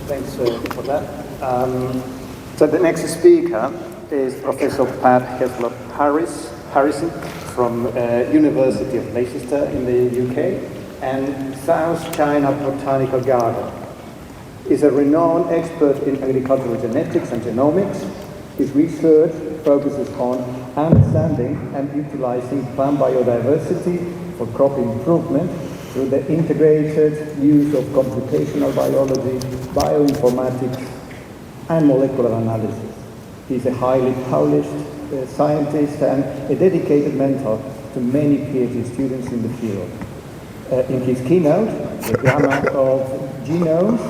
Thanks for that. So the next speaker is Professor Pat Heslop-Harrison from University of Leicester in the UK and South China Botanical Garden. He's a renowned expert in agricultural genetics and genomics. His research focuses on understanding and utilizing plant biodiversity for crop improvement through the integrated use of computational biology, bioinformatics, and molecular analysis. He's a highly polished scientist and a dedicated mentor to many PhD students in the field. In his keynote, The Grammar of Genomes,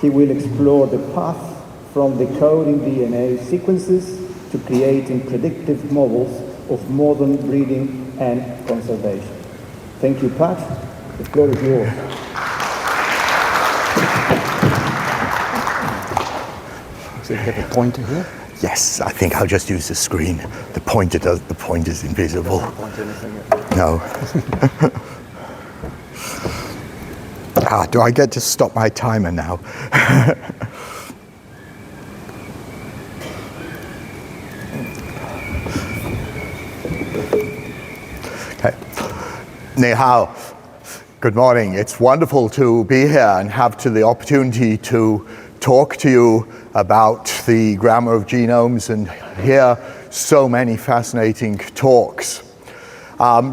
he will explore the path from decoding DNA sequences to creating predictive models of modern breeding and conservation. Thank you, Pat. The floor is yours. So you have a pointer here? Yes, I think I'll just use the screen. The pointer's invisible. No. Do I get to stop my timer now? Okay. Ni hao. Good morning. It's wonderful to be here and have the opportunity to talk to you about the grammar of genomes and hear so many fascinating talks.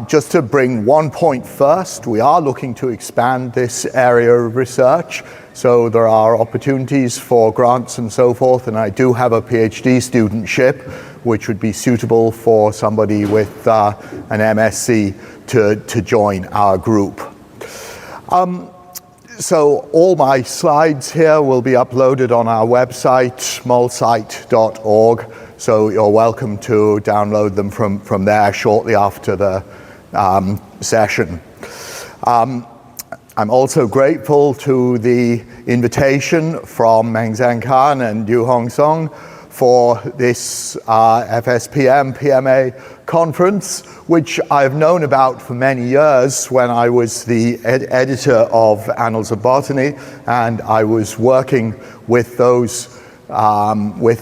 Just to bring one point first, we are looking to expand this area of research, so there are opportunities for grants and so forth, and I do have a PhD studentship which would be suitable for somebody with an MSc to join our group. So all my slides here will be uploaded on our website, molsite.org, so you're welcome to download them from there shortly after the session. I'm also grateful to the invitation from Mengzheng Khan and Yu Hong Song for this FSPM PMA conference, which I've known about for many years when I was the editor of Annals of Botany, and I was working with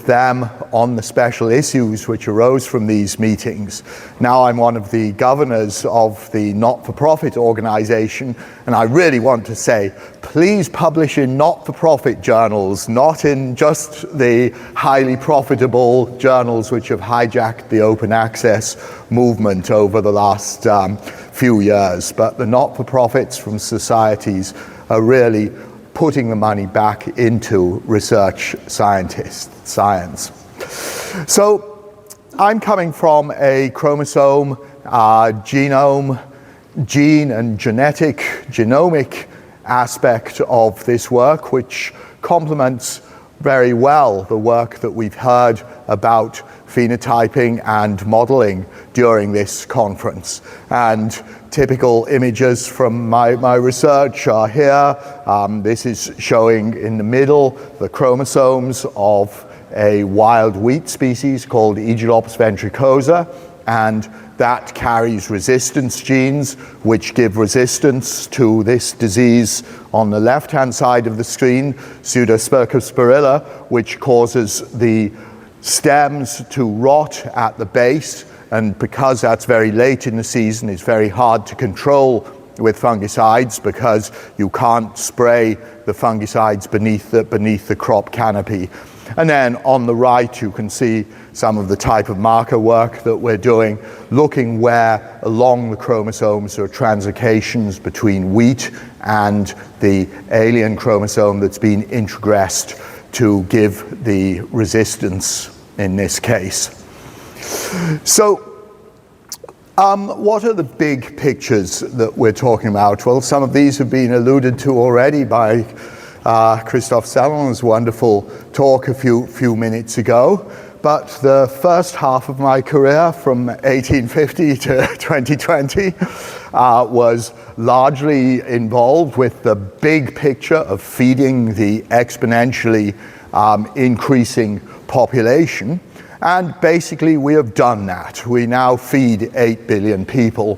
them on the special issues which arose from these meetings. Now I'm one of the governors of the not-for-profit organization, and I really want to say, please publish in not-for-profit journals, not in just the highly profitable journals which have hijacked the open access movement over the last few years. But the not-for-profits from societies are really putting the money back into research science. So I'm coming from a chromosome, genome, gene and genomic aspect of this work, which complements very well the work that we've heard about phenotyping and modeling during this conference. And typical images from my research are here. This is showing in the middle the chromosomes of a wild wheat species called Aegilops ventricosa, and that carries resistance genes which give resistance to this disease on the left-hand side of the screen, Pseudospirilla, which causes the stems to rot at the base, and because that's very late in the season, it's very hard to control with fungicides because you can't spray the fungicides beneath the crop canopy. And then on the right, you can see some of the type of marker work that we're doing, looking where along the chromosomes there are translocations between wheat and the alien chromosome that's been introgressed to give the resistance in this case. So, what are the big pictures that we're talking about? Well, some of these have been alluded to already by Christophe Salon's wonderful talk a few minutes ago. But the first half of my career, from 1850 to 2020, was largely involved with the big picture of feeding the exponentially increasing population. And basically, we have done that. We now feed 8 billion people.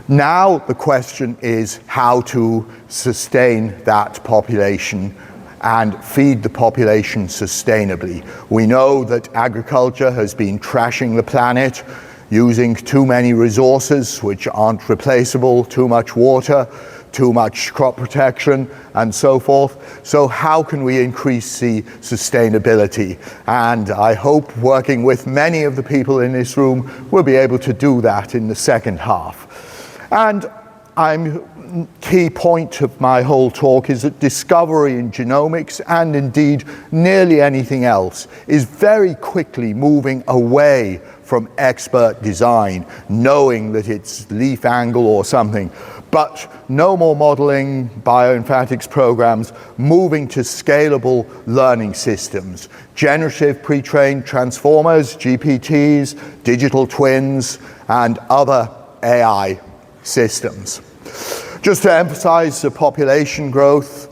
Now the question is how to sustain that population and feed the population sustainably. We know that agriculture has been trashing the planet, using too many resources which aren't replaceable, too much water, too much crop protection, and so forth. So how can we increase the sustainability? And I hope, working with many of the people in this room, we'll be able to do that in the second half. And key point of my whole talk is that discovery in genomics, and indeed nearly anything else, is very quickly moving away from expert design, knowing that it's leaf angle or something, but no more modeling, bioinformatics programs, moving to scalable learning systems, generative pre-trained transformers, GPTs, digital twins, and other AI systems. Just to emphasize the population growth,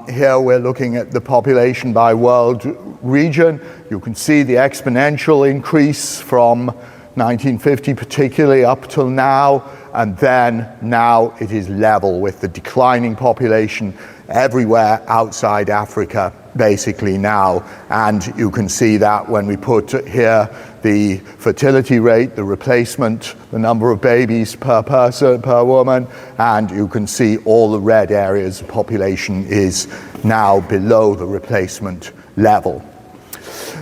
here we're looking at the population by world region. You can see the exponential increase from 1950 particularly up till now, and then now it is level with the declining population everywhere outside Africa basically now. And you can see that when we put here the fertility rate, the replacement, the number of babies per person, per woman, and you can see all the red areas of population is now below the replacement level.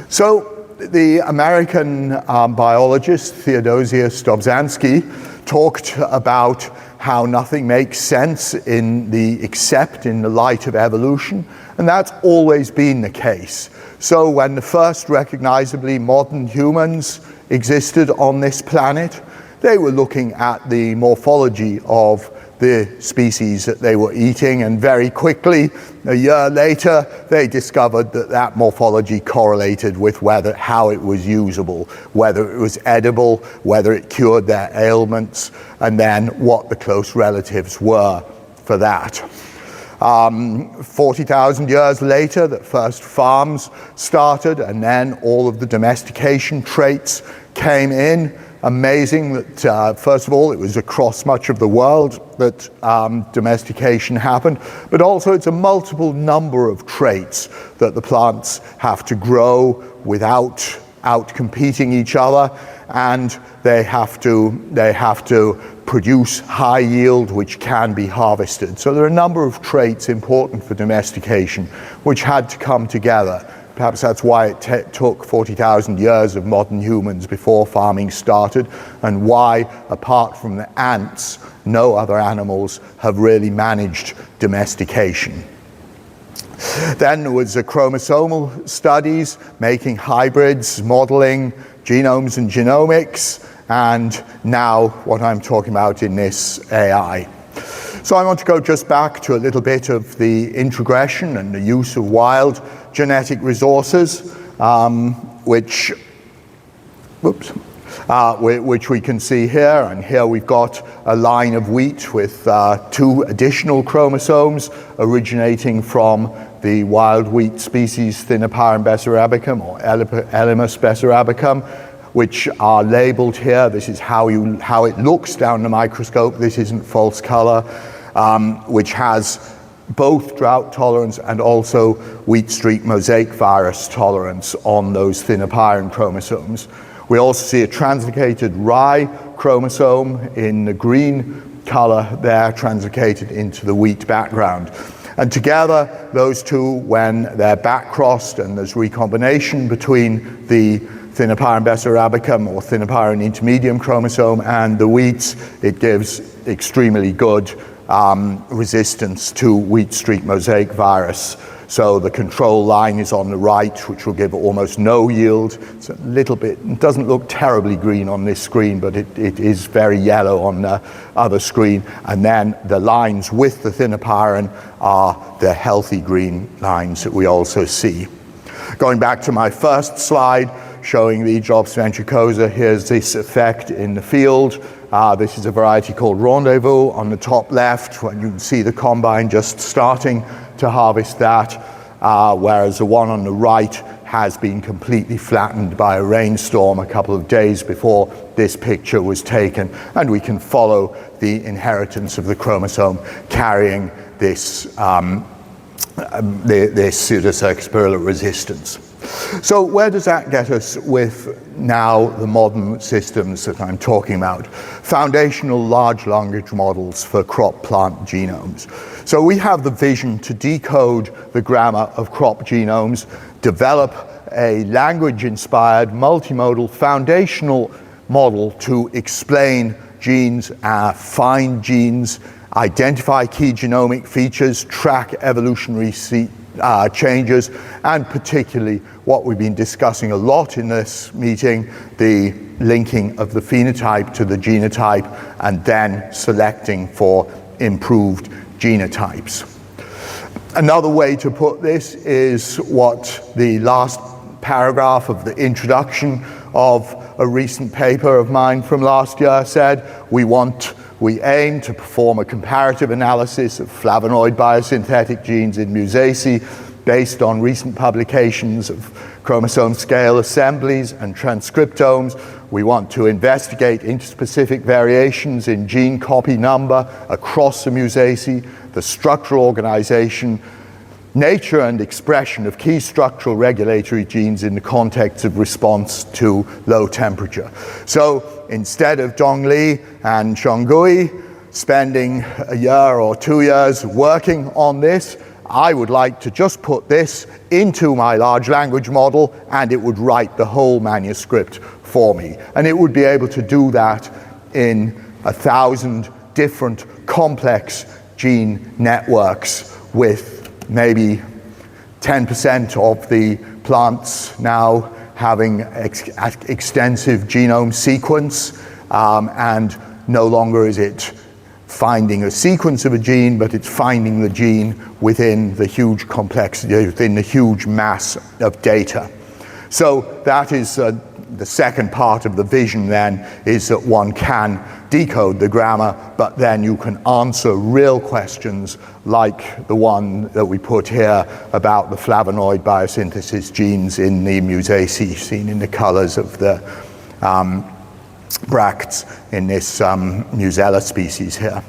So the American biologist Theodosia Dobzhansky talked about how nothing makes sense except in the light of evolution, and that's always been the case. So when the first recognizably modern humans existed on this planet, they were looking at the morphology of the species that they were eating, and very quickly, a year later, they discovered that that morphology correlated with how it was usable, whether it was edible, whether it cured their ailments, and then what the close relatives were for that. 40,000 years later, the first farms started, and then all of the domestication traits came in. Amazing that, first of all, it was across much of the world that domestication happened, but also it's a multiple number of traits that the plants have to grow without out-competing each other, and they have to produce high yield which can be harvested. So there are a number of traits important for domestication which had to come together. Perhaps that's why it took 40,000 years of modern humans before farming started, and why, apart from the ants, no other animals have really managed domestication. Then there was the chromosomal studies, making hybrids, modeling genomes and genomics, and now what I'm talking about in this AI. So I want to go just back to a little bit of the introgression and the use of wild genetic resources, which we can see here. And here we've got a line of wheat with 2 additional chromosomes originating from the wild wheat species Thinopyrum bessarabicum or Elymus bessarabicum, which are labeled here. This is how it looks down the microscope. This isn't false color, which has both drought tolerance and also wheat streak mosaic virus tolerance on those Thinopyrum chromosomes. We also see a translocated rye chromosome in the green color there, translocated into the wheat background. And together, those two, when they're back-crossed and there's recombination between the Thinopyrum bessarabicum or Thinopyrum intermedium chromosome and the wheats, it gives extremely good resistance to wheat streak mosaic virus. So the control line is on the right, which will give almost no yield. It's a little bit, it doesn't look terribly green on this screen, but it is very yellow on the other screen. And then the lines with the Thinopyrum are the healthy green lines that we also see. Going back to my first slide, showing the Aegis ventricosa, here's this effect in the field. This is a variety called Rendezvous on the top left, when you can see the combine just starting to harvest that, whereas the one on the right has been completely flattened by a rainstorm a couple of days before this picture was taken, and we can follow the inheritance of the chromosome carrying this this pseudocircus spirilla resistance. So where does that get us with now the modern systems that I'm talking about? Foundational large language models for crop plant genomes. So we have the vision to decode the grammar of crop genomes, develop a language-inspired multimodal foundational model to explain genes, find genes, identify key genomic features, track evolutionary changes, and particularly what we've been discussing a lot in this meeting, the linking of the phenotype to the genotype and then selecting for improved genotypes. Another way to put this is what the last paragraph of the introduction of a recent paper of mine from last year said. We aim to perform a comparative analysis of flavonoid biosynthetic genes in Musaceae based on recent publications of chromosome scale assemblies and transcriptomes. We want to investigate interspecific variations in gene copy number across the Musaceae, the structural organization, nature and expression of key structural regulatory genes in the context of response to low temperature. So instead of Dongli and Xiongui spending a year or 2 years working on this, I would like to just put this into my large language model and it would write the whole manuscript for me. And it would be able to do that in 1,000 different complex gene networks with maybe 10% of the plants now having extensive genome sequence, and no longer is it finding a sequence of a gene, but it's finding the gene within the huge complexity, within the huge mass of data. So that is the second part of the vision then, is that one can decode the grammar, but then you can answer real questions like the one that we put here about the flavonoid biosynthesis genes in the Musaceae, seen in the colors of the bracts in this Musella species here.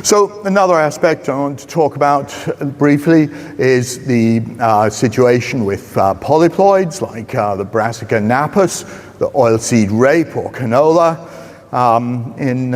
So another aspect I want to talk about briefly is the situation with polyploids like the Brassica napus, the oilseed rape or canola. In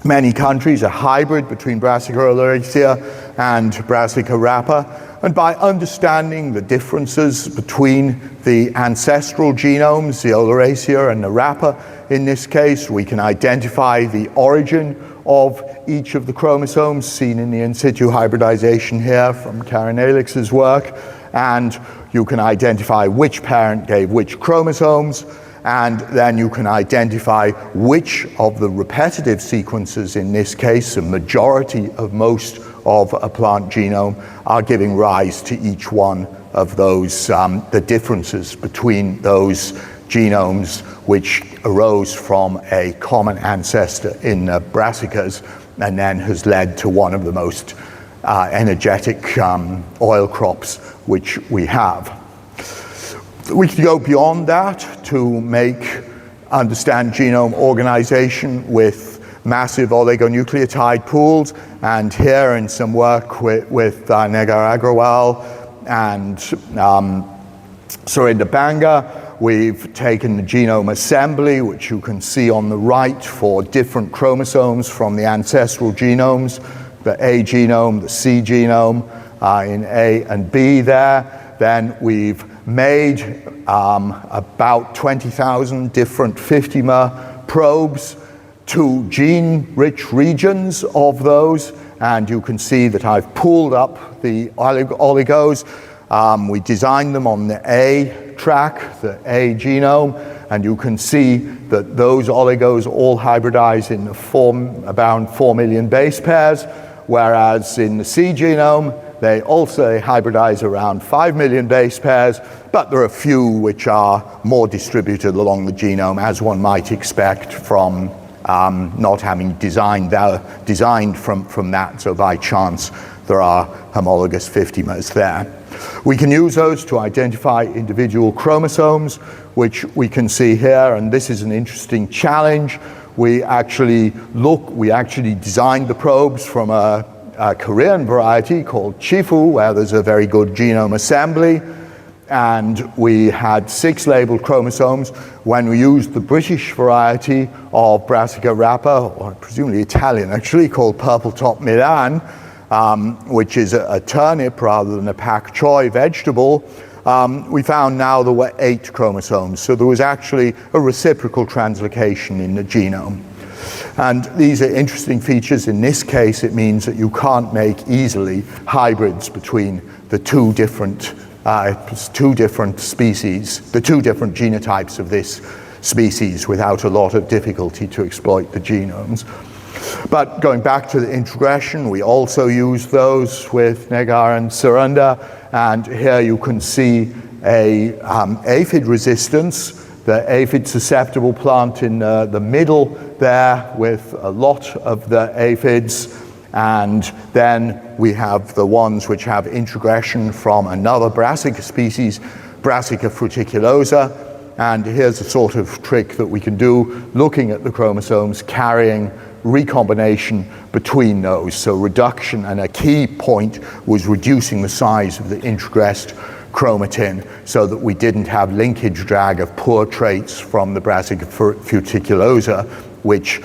many countries, a hybrid between Brassica oleracea and Brassica rapa. And by understanding the differences between the ancestral genomes, the oleracea and the rapa in this case, we can identify the origin of each of the chromosomes, seen in the in situ hybridization here from Karen Alix's work, and you can identify which parent gave which chromosomes, and then you can identify which of the repetitive sequences, in this case, a majority of most of a plant genome, are giving rise to each one of those, the differences between those genomes which arose from a common ancestor in brassicas and then has led to one of the most energetic oil crops which we have. We could go beyond that to understand genome organization with massive oligonucleotide pools, and here in some work with Nagar Agrawal and Surinder Banga, we've taken the genome assembly, which you can see on the right, for different chromosomes from the ancestral genomes, the A genome, the C genome in A and B there. Then we've made about 20,000 different 50-mer probes to gene-rich regions of those, and you can see that I've pulled up the oligos. We designed them on the A track, the A genome, and you can see that those oligos all hybridize in about 4 million base pairs, whereas in the C genome, they also hybridize around 5 million base pairs, but there are a few which are more distributed along the genome, as one might expect from not having designed from that, so by chance there are homologous 50-mers there. We can use those to identify individual chromosomes, which we can see here, and this is an interesting challenge. We actually designed the probes from a a Korean variety called Chifu, where there's a very good genome assembly, and we had 6 labeled chromosomes. When we used the British variety of Brassica rapa, or presumably Italian actually, called Purple Top Milan, which is a turnip rather than a pak choi vegetable, we found now there were 8 chromosomes. So there was actually a reciprocal translocation in the genome. And these are interesting features. In this case, it means that you can't make easily hybrids between the two different species, the 2 different genotypes of this species without a lot of difficulty to exploit the genomes. But going back to the introgression, we also use those with Negar and Sarunda, and here you can see a aphid resistance, the aphid susceptible plant in the middle there with a lot of the aphids, and then we have the ones which have introgression from another Brassica species, Brassica fruticulosa, and here's a sort of trick that we can do looking at the chromosomes carrying recombination between those. So reduction, and a key point was reducing the size of the introgressed chromatin so that we didn't have linkage drag of poor traits from the Brassica fruticulosa, which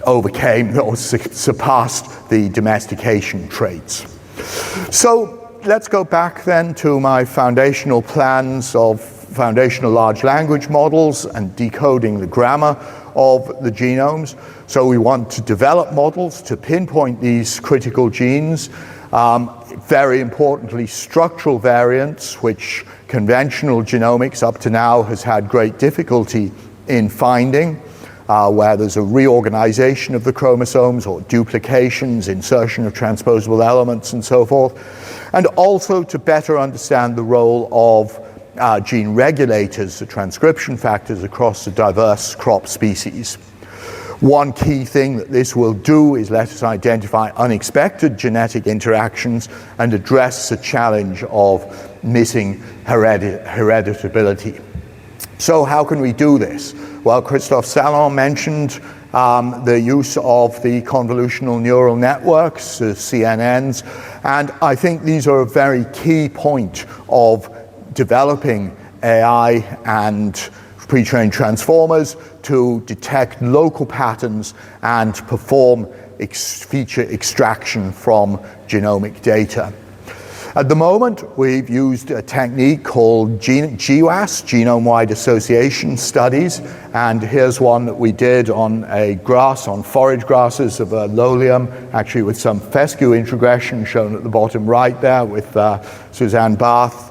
overcame or surpassed the domestication traits. So let's go back then to my foundational plans of foundational large language models and decoding the grammar of the genomes. So we want to develop models to pinpoint these critical genes, very importantly structural variants, which conventional genomics up to now has had great difficulty in finding, where there's a reorganization of the chromosomes or duplications, insertion of transposable elements and so forth, and also to better understand the role of gene regulators, the transcription factors across the diverse crop species. One key thing that this will do is let us identify unexpected genetic interactions and address the challenge of missing hereditability. So how can we do this? Well, Christophe Salon mentioned the use of the convolutional neural networks, the CNNs, and I think these are a very key point of developing AI and pre-trained transformers to detect local patterns and perform feature extraction from genomic data. At the moment, we've used a technique called GWAS, Genome-Wide Association Studies, and here's one that we did on a grass, on forage grasses of a lolium, actually with some fescue introgression shown at the bottom right there with Suzanne Barth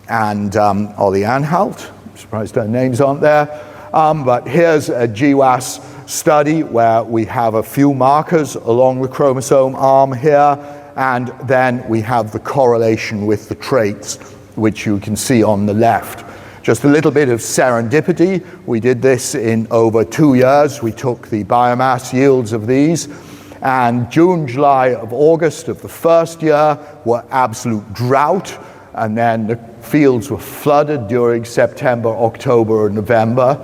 and Ollie Anhalt. I'm surprised their names aren't there. But here's a GWAS study where we have a few markers along the chromosome arm here, and then we have the correlation with the traits, which you can see on the left. Just a little bit of serendipity. We did this in over 2 years. We took the biomass yields of these, and June, July, August of the first year were absolute drought, and then the fields were flooded during September, October, and November.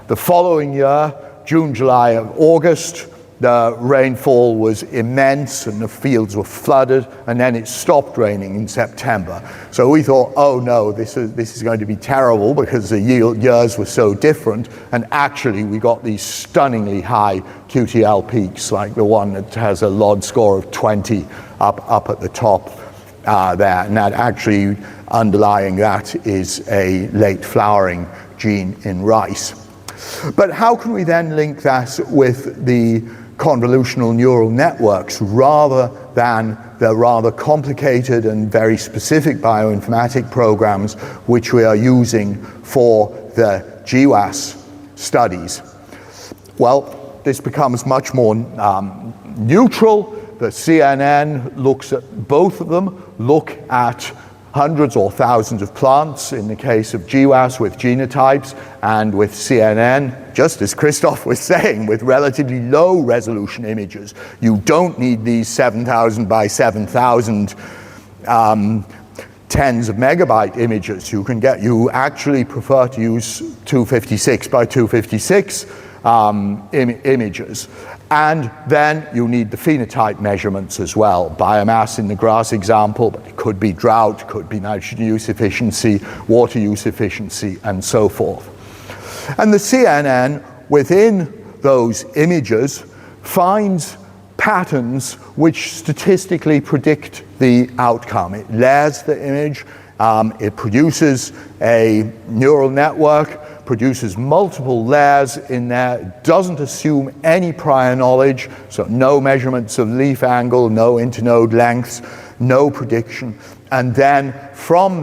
The following year, June, July, August, the rainfall was immense and the fields were flooded, and then it stopped raining in September. So we thought, oh no, this is going to be terrible because the years were so different, and actually we got these stunningly high QTL peaks, like the one that has a LOD score of 20 up at the top there, and that actually underlying that is a late flowering gene in rice. But how can we then link that with the convolutional neural networks rather than the rather complicated and very specific bioinformatic programs which we are using for the GWAS studies? Well, this becomes much more neutral. The CNN looks at both of them, look at hundreds or thousands of plants in the case of GWAS with genotypes, and with CNN, just as Christophe was saying, with relatively low resolution images. You don't need these 7,000 by 7,000 tens of megabyte images. You actually prefer to use 256 by 256 images. And then you need the phenotype measurements as well. Biomass in the grass example, but it could be drought, could be nitrogen use efficiency, water use efficiency, and so forth. And the CNN within those images finds patterns which statistically predict the outcome. It layers the image, it produces a neural network, produces multiple layers in there. It doesn't assume any prior knowledge, so no measurements of leaf angle, no internode lengths, no prediction. And then from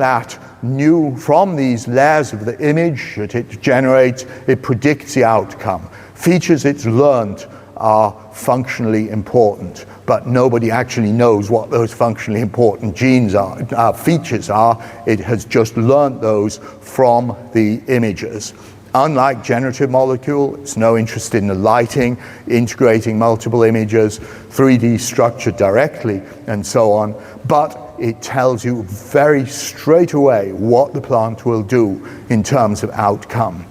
these layers of the image that it generates, it predicts the outcome. Features it's learned are functionally important, but nobody actually knows what those functionally important features are. It has just learned those from the images. Unlike generative molecule, it's no interest in the lighting, integrating multiple images, 3D structure directly, and so on, but it tells you very straight away what the plant will do in terms of outcome.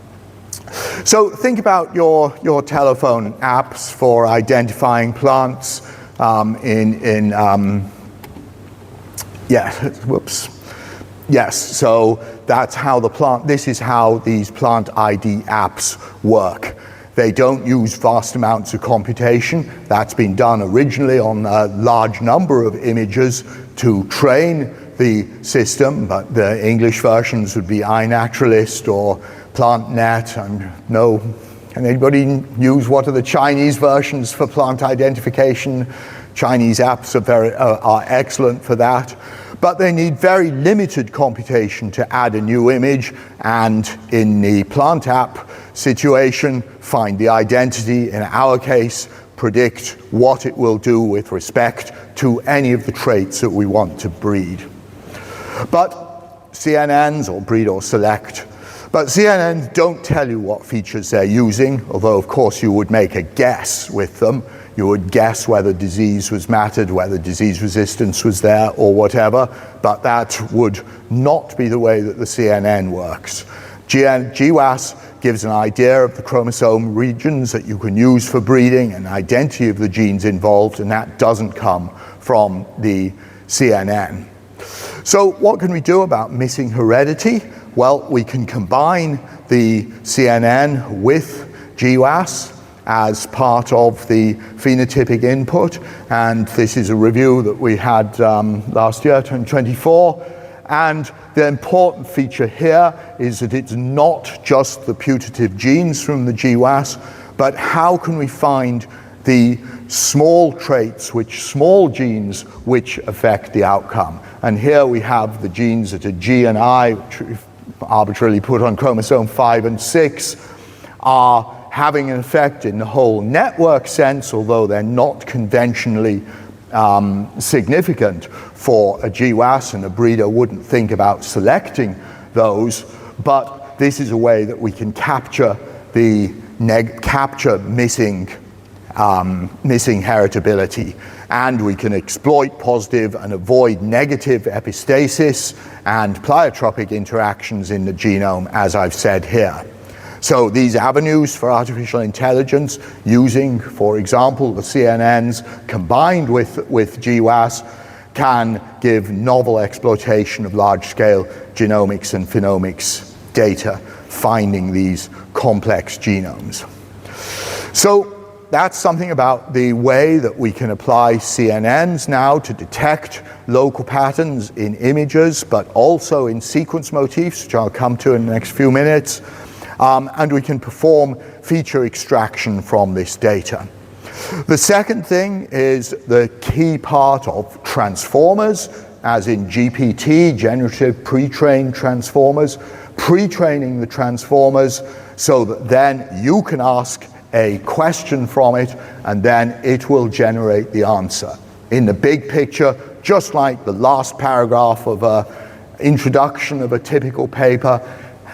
So think about your telephone apps for identifying plants Yes, so that's how this is how these plant ID apps work. They don't use vast amounts of computation. That's been done originally on a large number of images to train the system, but the English versions would be iNaturalist or PlantNet. Can anybody use what are the Chinese versions for plant identification? Chinese apps are excellent for that, but they need very limited computation to add a new image, and in the plant app situation, find the identity, in our case, predict what it will do with respect to any of the traits that we want to breed. But CNNs, or breed or select, but CNNs don't tell you what features they're using, although of course you would make a guess with them. You would guess whether disease was mattered, whether disease resistance was there, or whatever, but that would not be the way that the CNN works. GWAS gives an idea of the chromosome regions that you can use for breeding, an identity of the genes involved, and that doesn't come from the CNN. So what can we do about missing heredity? Well, we can combine the CNN with GWAS as part of the phenotypic input, and this is a review that we had last year, 2024. And the important feature here is that it's not just the putative genes from the GWAS, but how can we find the small traits, small genes which affect the outcome. And here we have the genes that are G and I, which we've arbitrarily put on chromosome 5 and 6, are having an effect in the whole network sense, although they're not conventionally significant for a GWAS, and a breeder wouldn't think about selecting those, but this is a way that we can capture missing heritability, and we can exploit positive and avoid negative epistasis and pleiotropic interactions in the genome, as I've said here. So these avenues for artificial intelligence, using, for example, the CNNs combined with GWAS, can give novel exploitation of large-scale genomics and phenomics data, finding these complex genomes. So that's something about the way that we can apply CNNs now to detect local patterns in images, but also in sequence motifs, which I'll come to in the next few minutes. And we can perform feature extraction from this data. The second thing is the key part of transformers, as in GPT, generative pre-trained transformers, pre-training the transformers so that then you can ask a question from it and then it will generate the answer. In the big picture, just like the last paragraph of an introduction of a typical paper,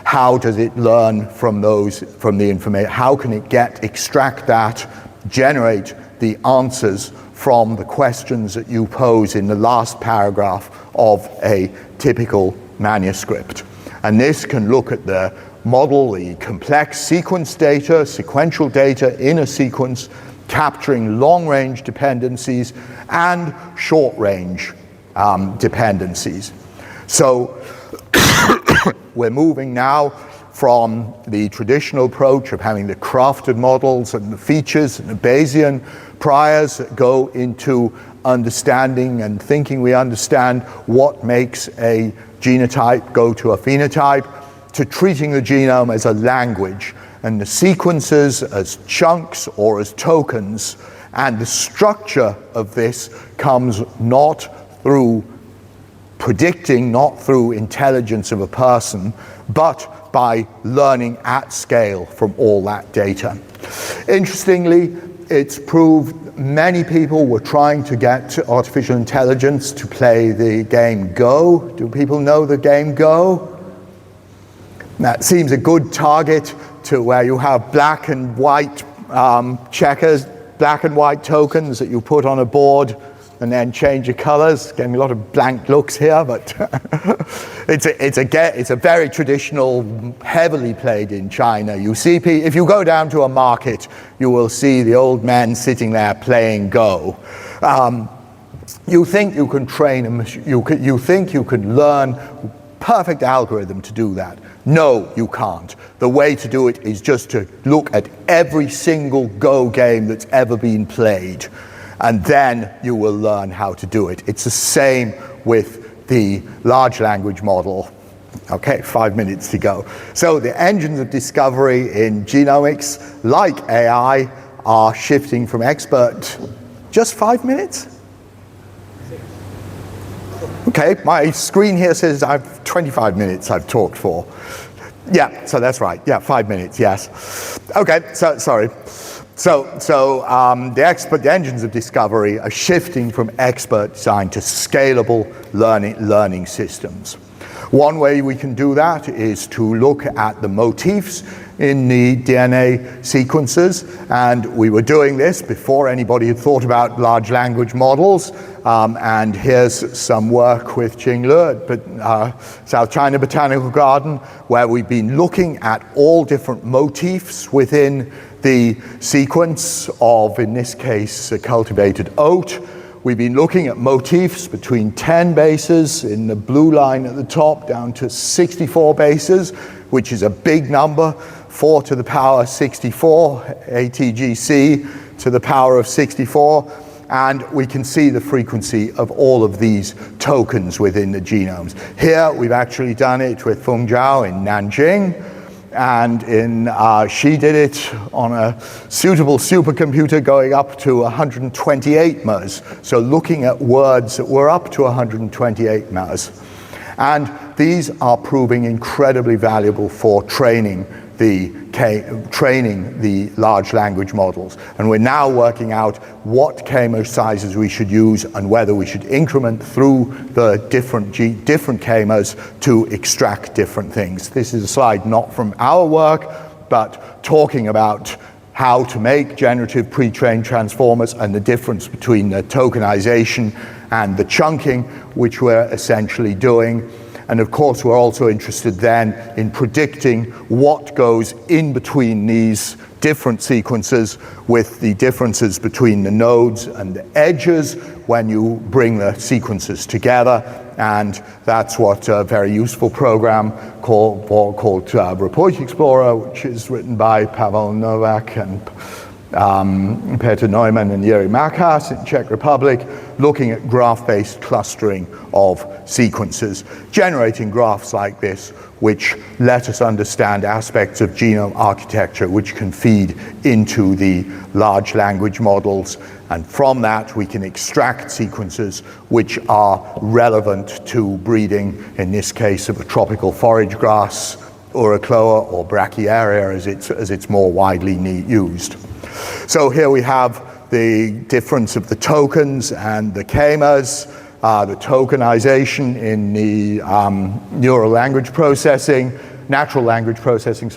how does it learn from the information? How can it extract that, generate the answers from the questions that you pose in the last paragraph of a typical manuscript? And this can look at the model the complex sequence data, sequential data in a sequence, capturing long-range dependencies and short-range dependencies. So we're moving now from the traditional approach of having the crafted models and the features and the Bayesian priors that go into understanding and thinking we understand what makes a genotype go to a phenotype, to treating the genome as a language and the sequences as chunks or as tokens. And the structure of this comes not through predicting, not through intelligence of a person, but by learning at scale from all that data. Interestingly, it's proved many people were trying to get artificial intelligence to play the game Go. Do people know the game Go? That seems a good target to where you have black and white checkers, black and white tokens that you put on a board and then change the colors. Getting a lot of blank looks here, but it's a very traditional, heavily played in China. You see, if you go down to a market, you will see the old men sitting there playing Go. You think you can train a machine, you think you can learn perfect algorithm to do that. No, you can't. The way to do it is just to look at every single Go game that's ever been played, and then you will learn how to do it. It's the same with the large language model. Okay, 5 minutes to go. So the engines of discovery in genomics, like AI, are shifting from expert. Just 5 minutes? Okay, my screen here says I've 25 minutes I've talked for. Yeah, so that's right. Yeah, 5 minutes, yes. Okay, so sorry. So the engines of discovery are shifting from expert design to scalable learning systems. One way we can do that is to look at the motifs in the DNA sequences, and we were doing this before anybody had thought about large language models. And here's some work with Qing Lu at South China Botanical Garden, where we've been looking at all different motifs within the sequence of, in this case, a cultivated oat. We've been looking at motifs between 10 bases in the blue line at the top down to 64 bases, which is a big number, 4 to the power 64, ATGC to the power of 64. And we can see the frequency of all of these tokens within the genomes. Here, we've actually done it with Feng Zhao in Nanjing, and she did it on a suitable supercomputer going up to 128 MERS. So looking at words that were up to 128 MERS. And these are proving incredibly valuable for training the large language models. And we're now working out what k-mer sizes we should use and whether we should increment through the different k-mers to extract different things. This is a slide not from our work, but talking about how to make generative pre-trained transformers and the difference between the tokenization and the chunking, which we're essentially doing. And of course, we're also interested then in predicting what goes in between these different sequences with the differences between the nodes and the edges when you bring the sequences together. And that's what a very useful program called Report Explorer, which is written by Pavel Novak and Peter Neumann and Jiří Makas in Czech Republic, looking at graph-based clustering of sequences, generating graphs like this, which let us understand aspects of genome architecture which can feed into the large language models. And from that, we can extract sequences which are relevant to breeding, in this case of a tropical forage grass, Uricloa or Brachiaria as it's more widely used. So here we have the difference of the tokens and the k-mers, the tokenization in the natural language processing,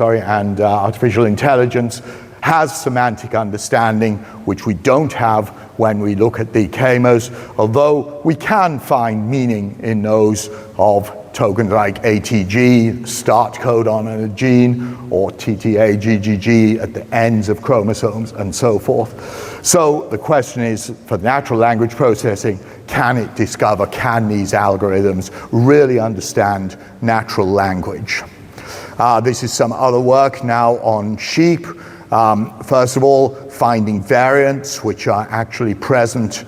and artificial intelligence has semantic understanding, which we don't have when we look at the k-mers, although we can find meaning in those of tokens like ATG, start codon in a gene, or TTA, GGG at the ends of chromosomes, and so forth. So the question is, for natural language processing, can these algorithms really understand natural language? This is some other work now on sheep. First of all, finding variants which are actually present.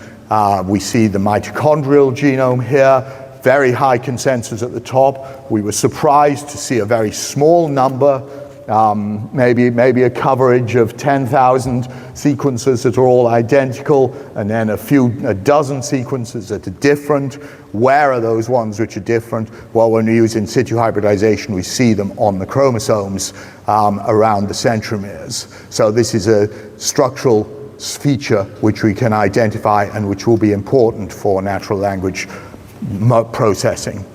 We see the mitochondrial genome here, very high consensus at the top. We were surprised to see a very small number, maybe a coverage of 10,000 sequences that are all identical, and then a dozen sequences that are different. Where are those ones which are different? Well, when we use in situ hybridization, we see them on the chromosomes around the centromeres. So this is a structural feature which we can identify and which will be important for natural language processing.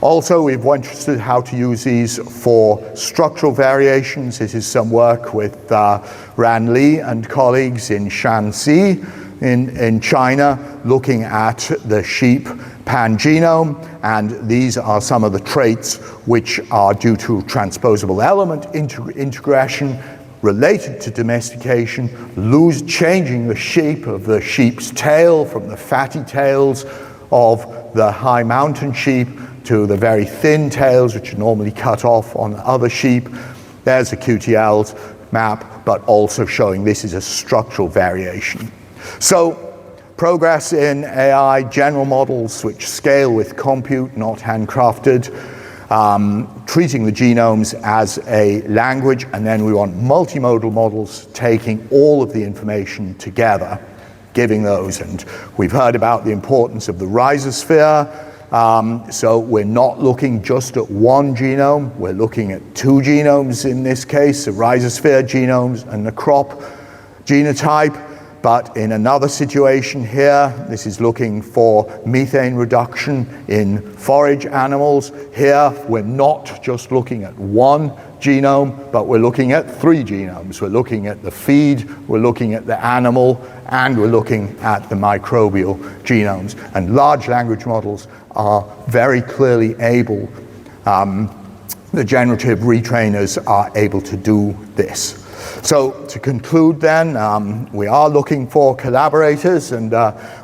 Also, we've been interested in how to use these for structural variations. This is some work with Ran Li and colleagues in Shanxi in China, looking at the sheep pangenome, and these are some of the traits which are due to transposable element integration related to domestication, changing the shape of the sheep's tail from the fatty tails of the high mountain sheep to the very thin tails which are normally cut off on other sheep. There's a QTL's map, but also showing this is a structural variation. So progress in AI general models which scale with compute, not handcrafted, treating the genomes as a language, and then we want multimodal models taking all of the information together, giving those. And we've heard about the importance of the rhizosphere. So we're not looking just at one genome, we're looking at two genomes in this case, the rhizosphere genomes and the crop genotype. But in another situation here, this is looking for methane reduction in forage animals. Here, we're not just looking at one genome, but we're looking at three genomes. We're looking at the feed, we're looking at the animal, and we're looking at the microbial genomes. And large language models are very clearly able, the generative retrainers are able to do this. So to conclude then, we are looking for collaborators, and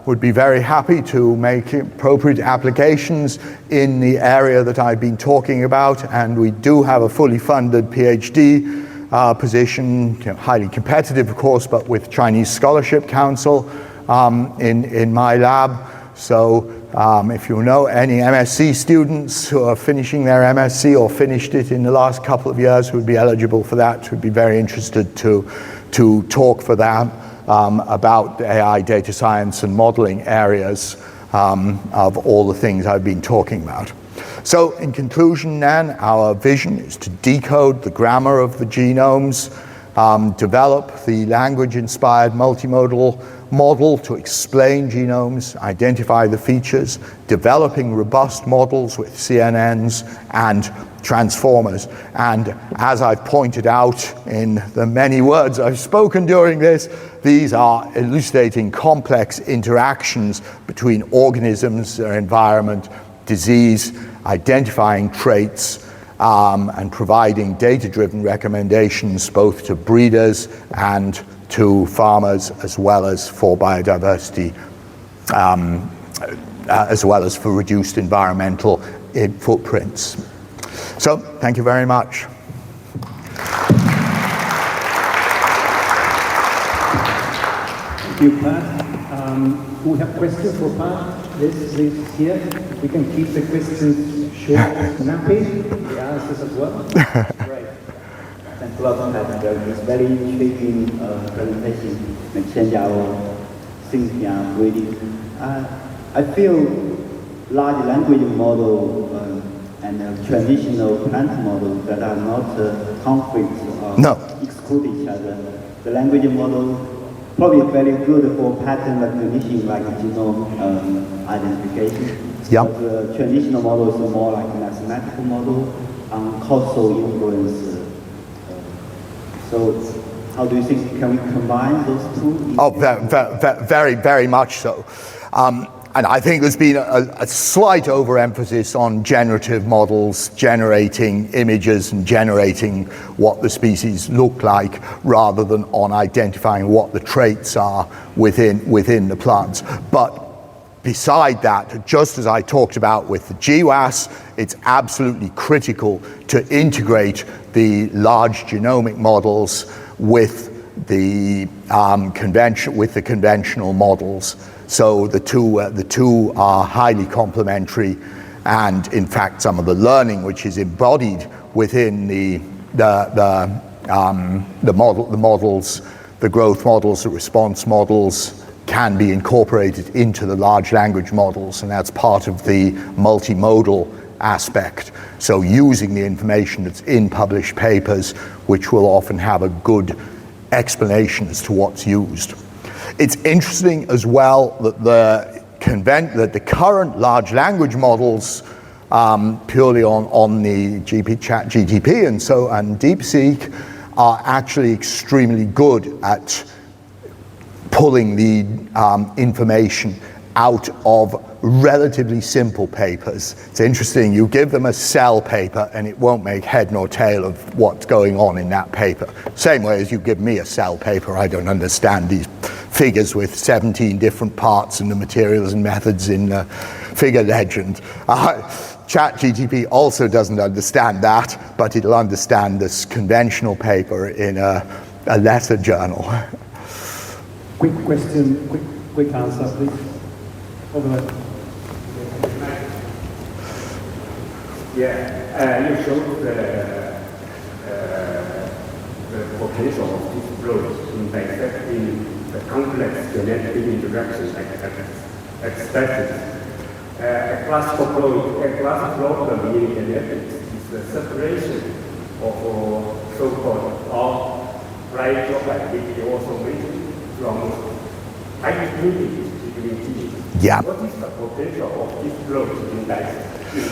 would be very happy to make appropriate applications in the area that I've been talking about. And we do have a fully funded PhD position, highly competitive of course, but with Chinese Scholarship Council in my lab. So if you know any MSc students who are finishing their MSc or finished it in the last couple of years who would be eligible for that, would be very interested to talk for them about AI data science and modeling areas of all the things I've been talking about. So in conclusion then, our vision is to decode the grammar of the genomes, develop the language-inspired multimodal model to explain genomes, identify the features, developing robust models with CNNs and transformers. And as I've pointed out in the many words I've spoken during this, these are elucidating complex interactions between organisms, their environment, disease, identifying traits, and providing data-driven recommendations both to breeders and to farmers, as well as for biodiversity, as well as for reduced environmental footprints. So, thank you very much. Thank you, Pat. We have questions for Pat. This here. We can keep the questions short, snappy, the answers as well. Great. Thanks a lot, Pat. It's very intriguing presentation and change our thinking and reading. I feel large language model and traditional plant model that are not conflict or exclude each other. The language model probably very good for pattern recognition, like genome identification. Yeah. But the traditional model is more like a mathematical model on causal influence. So how do you think, can we combine those two? Oh, very, very much so. I think there's been a slight overemphasis on generative models generating images and generating what the species look like rather than on identifying what the traits are within the plants. But beside that, just as I talked about with the GWAS, it's absolutely critical to integrate the large genomic models with the conventional models. So the two are highly complementary, and in fact, some of the learning which is embodied within the models, the growth models, the response models, can be incorporated into the large language models, and that's part of the multimodal aspect. So using the information that's in published papers, which will often have a good explanation as to what's used. It's interesting as well that the current large language models, purely on the ChatGPT and DeepSeek, are actually extremely good at pulling the information out of relatively simple papers. It's interesting, you give them a cell paper and it won't make head nor tail of what's going on in that paper. Same way as you give me a cell paper, I don't understand these figures with 17 different parts and the materials and methods in figure legend. ChatGPT also doesn't understand that, but it'll understand this conventional paper in a letter journal. Quick question, quick answer, please. Over there. Yeah, you showed the potential of this approach in dissecting the complex genetic interactions expected. A classical problem in genetics is the separation of so-called right activity also from high linkage between genes. Yeah. What is the potential of this approach in dissecting?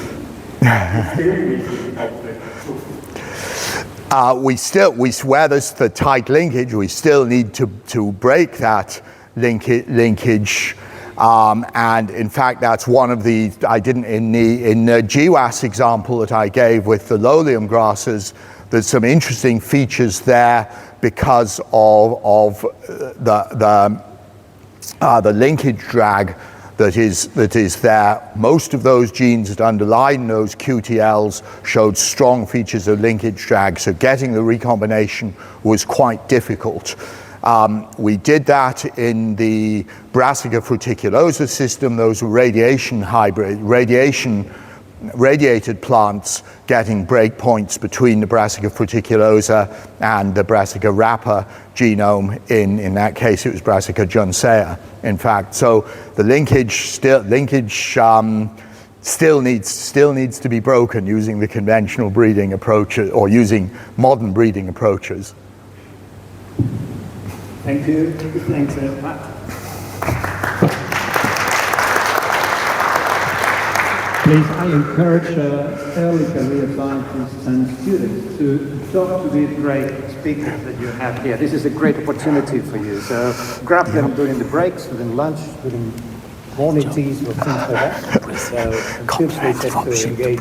Where there's the tight linkage, we still need to break that linkage. And in fact, that's one of the, in the GWAS example that I gave with the lolium grasses, there's some interesting features there because of the linkage drag that is there. Most of those genes that underline those QTLs showed strong features of linkage drag, so getting the recombination was quite difficult. We did that in the Brassica fruticulosa system. Those were radiated plants getting breakpoints between the Brassica fruticulosa and the Brassica rapa genome. In that case, it was Brassica juncea, in fact. So the linkage still needs to be broken using the conventional breeding approaches or using modern breeding approaches. Thank you. Thanks, Matt. Please, I encourage early career scientists and students to talk to these great speakers that you have here. This is a great opportunity for you. So grab them during the breaks, during lunch, during morning teas or things like that. So feel free to engage.